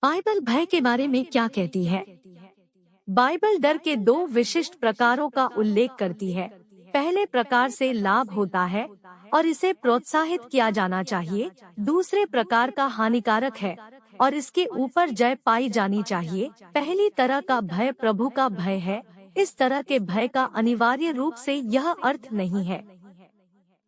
Bible भय के बारे में क्या कहती है? बाइबल डर के दो विशिष्ट प्रकारों का उल्लेख करती है। पहले प्रकार से लाभ होता है और इसे प्रोत्साहित किया जाना चाहिए। दूसरे प्रकार का हानिकारक है और इसके ऊपर जय पाई जानी चाहिए। पहली तरह का भय प्रभु का भय है। इस तरह के भय का अनिवार्य रूप से यह अर्थ नहीं है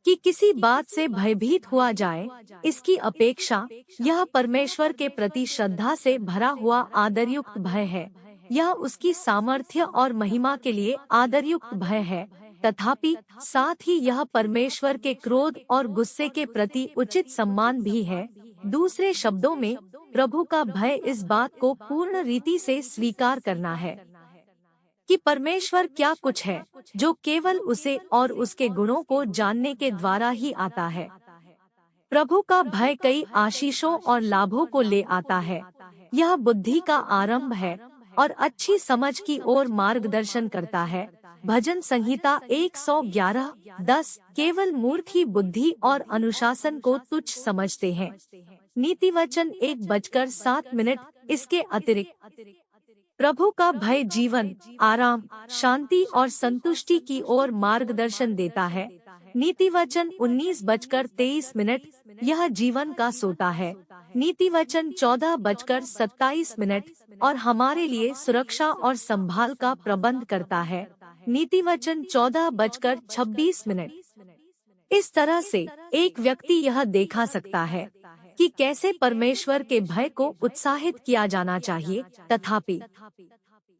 कि किसी बात से भयभीत हुआ जाए। इसकी अपेक्षा यह परमेश्वर के प्रति श्रद्धा से भरा हुआ आदरयुक्त भय है। यह उसकी सामर्थ्य और महिमा के लिए आदरयुक्त भय है, तथापि साथ ही यह परमेश्वर के क्रोध और गुस्से के प्रति उचित सम्मान भी है। दूसरे शब्दों में, प्रभु का भय इस बात को पूर्ण रीति से स्वीकार करना है कि परमेश्वर क्या कुछ है जो केवल उसे और उसके गुणों को जानने के द्वारा ही आता है। प्रभु का भय कई आशीषों और लाभों को ले आता है। यह बुद्धि का आरंभ है और अच्छी समझ की ओर मार्गदर्शन करता है। भजन संहिता 111:10 केवल मूर्ख ही बुद्धि और अनुशासन को तुच्छ समझते हैं। नीतिवचन 1:07 इसके अतिरिक्त प्रभु का भय जीवन, आराम, शांति और संतुष्टि की ओर मार्गदर्शन देता है। नीतिवचन 19:23 यह जीवन का सोता है। नीतिवचन 14:27 और हमारे लिए सुरक्षा और संभाल का प्रबंध करता है। नीतिवचन 14:26। इस तरह से एक व्यक्ति यह देखा सकता है कि कैसे परमेश्वर के भय को उत्साहित किया जाना चाहिए। तथापि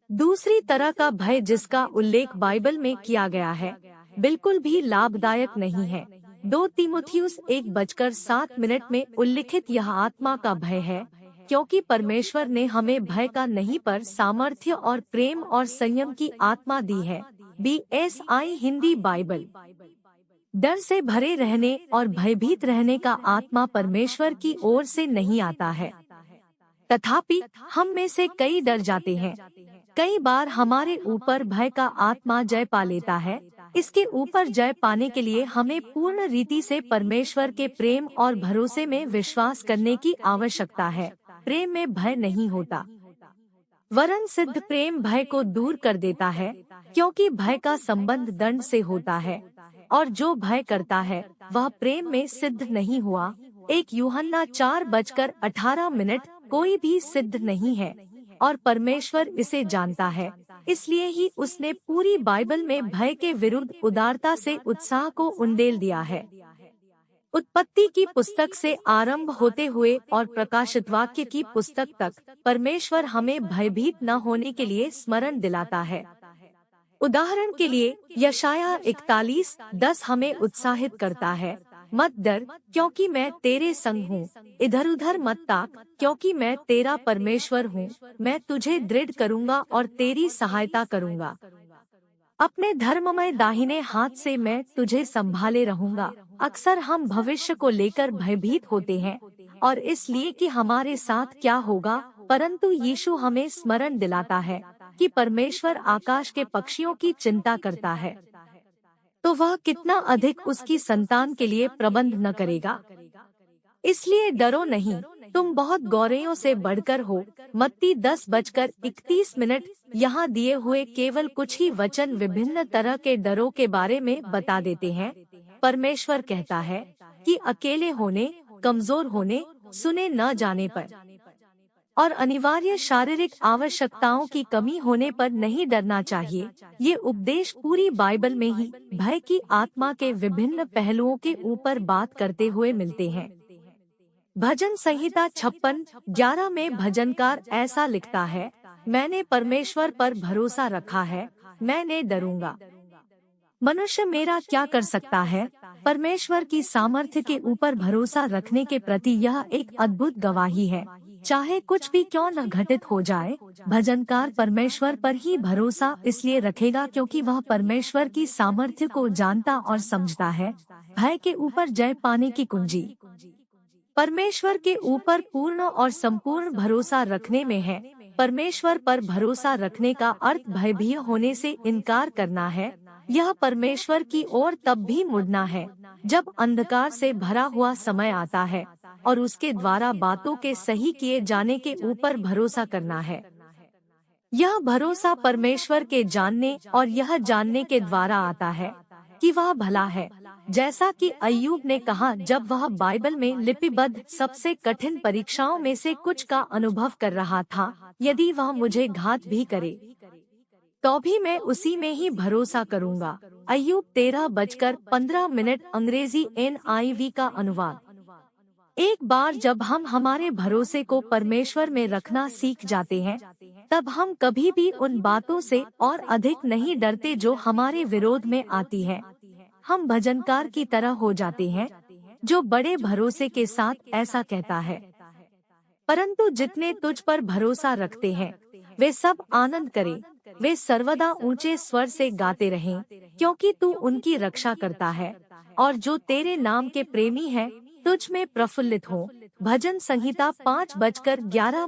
दूसरी तरह का भय जिसका उल्लेख बाइबल में किया गया है, बिल्कुल भी लाभदायक नहीं है। 2 तीमुथियुस 1:7 में उल्लिखित यह आत्मा का भय है, क्योंकि परमेश्वर ने हमें भय का नहीं पर सामर्थ्य और प्रेम और संयम की आत्मा दी है। BSI Hindi Bible. डर से भरे रहने और भयभीत रहने का आत्मा परमेश्वर की ओर से नहीं आता है। तथापि हम में से कई डर जाते हैं। कई बार हमारे ऊपर भय का आत्मा जय पा लेता है। इसके ऊपर जय पाने के लिए हमें पूर्ण रीति से परमेश्वर के प्रेम और भरोसे में विश्वास करने की आवश्यकता है। प्रेम में भय नहीं होता, वरन सिद्ध प्रेम भय को दूर कर देता है, क्योंकि भय का संबंध दंड से होता है और जो भय करता है वह प्रेम में सिद्ध नहीं हुआ। 1 यूहन्ना 4:18 कोई भी सिद्ध नहीं है और परमेश्वर इसे जानता है। इसलिए ही उसने पूरी बाइबल में भय के विरुद्ध उदारता से उत्साह को उंडेल दिया है। उत्पत्ति की पुस्तक से आरंभ होते हुए और प्रकाशित वाक्य की पुस्तक तक परमेश्वर हमें भयभीत न होने के लिए स्मरण दिलाता है। उदाहरण के लिए यशाया 41:10 हमें उत्साहित करता है, मत डर क्योंकि मैं तेरे संग हूँ, इधर उधर मत ताक क्योंकि मैं तेरा परमेश्वर हूँ, मैं तुझे दृढ़ करूँगा और तेरी सहायता करूँगा। अपने धर्ममय दाहिने हाथ से मैं तुझे संभाले रहूँगा। अक्सर हम भविष्य को लेकर भयभीत होते हैं और इसलिए कि हमारे साथ क्या होगा, परंतु यीशु हमें स्मरण दिलाता है कि परमेश्वर आकाश के पक्षियों की चिंता करता है, तो वह कितना अधिक उसकी संतान के लिए प्रबंध न करेगा। इसलिए डरो नहीं, तुम बहुत गौरैयों से बढ़कर हो। मत्ती 10:31 यहाँ दिए हुए केवल कुछ ही वचन विभिन्न तरह के डरों के बारे में बता देते हैं। परमेश्वर कहता है कि अकेले होने, कमजोर होने, सुने न जाने पर और अनिवार्य शारीरिक आवश्यकताओं की कमी होने पर नहीं डरना चाहिए। ये उपदेश पूरी बाइबल में ही भय की आत्मा के विभिन्न पहलुओं के ऊपर बात करते हुए मिलते हैं। भजन संहिता 56:11 में भजनकार ऐसा लिखता है, मैंने परमेश्वर पर भरोसा रखा है, मैं नहीं डरूंगा। मनुष्य मेरा क्या कर सकता है? परमेश्वर की सामर्थ्य के ऊपर भरोसा रखने के प्रति यह एक अद्भुत गवाही है। चाहे कुछ भी क्यों न घटित हो जाए, भजनकार परमेश्वर पर ही भरोसा इसलिए रखेगा क्योंकि वह परमेश्वर की सामर्थ्य को जानता और समझता है। भय के ऊपर जय पाने की कुंजी परमेश्वर के ऊपर पूर्ण और संपूर्ण भरोसा रखने में है। परमेश्वर पर भरोसा रखने का अर्थ भयभीत होने से इनकार करना है। यह परमेश्वर की ओर तब भी मुड़ना है जब अंधकार से भरा हुआ समय आता है और उसके द्वारा बातों के सही किए जाने के ऊपर भरोसा करना है। यह भरोसा परमेश्वर के जानने और यह जानने के द्वारा आता है कि वह भला है। जैसा कि अय्यूब ने कहा, जब वह बाइबल में लिपिबद्ध सबसे कठिन परीक्षाओं में से कुछ का अनुभव कर रहा था, यदि वह मुझे घात भी करे तो भी मैं उसी में ही भरोसा करूंगा। अय्यूब 13:15 अंग्रेजी NIV का अनुवाद। एक बार जब हम हमारे भरोसे को परमेश्वर में रखना सीख जाते हैं, तब हम कभी भी उन बातों से और अधिक नहीं डरते जो हमारे विरोध में आती है। हम भजनकार की तरह हो जाते हैं जो बड़े भरोसे के साथ ऐसा कहता है, परंतु जितने तुझ पर भरोसा रखते हैं वे सब आनंद करें, वे सर्वदा ऊंचे स्वर से गाते रहें, क्योंकि तू उनकी रक्षा करता है और जो तेरे नाम के प्रेमी हैं तुझ में प्रफुल्लित हो। भजन संहिता 5:11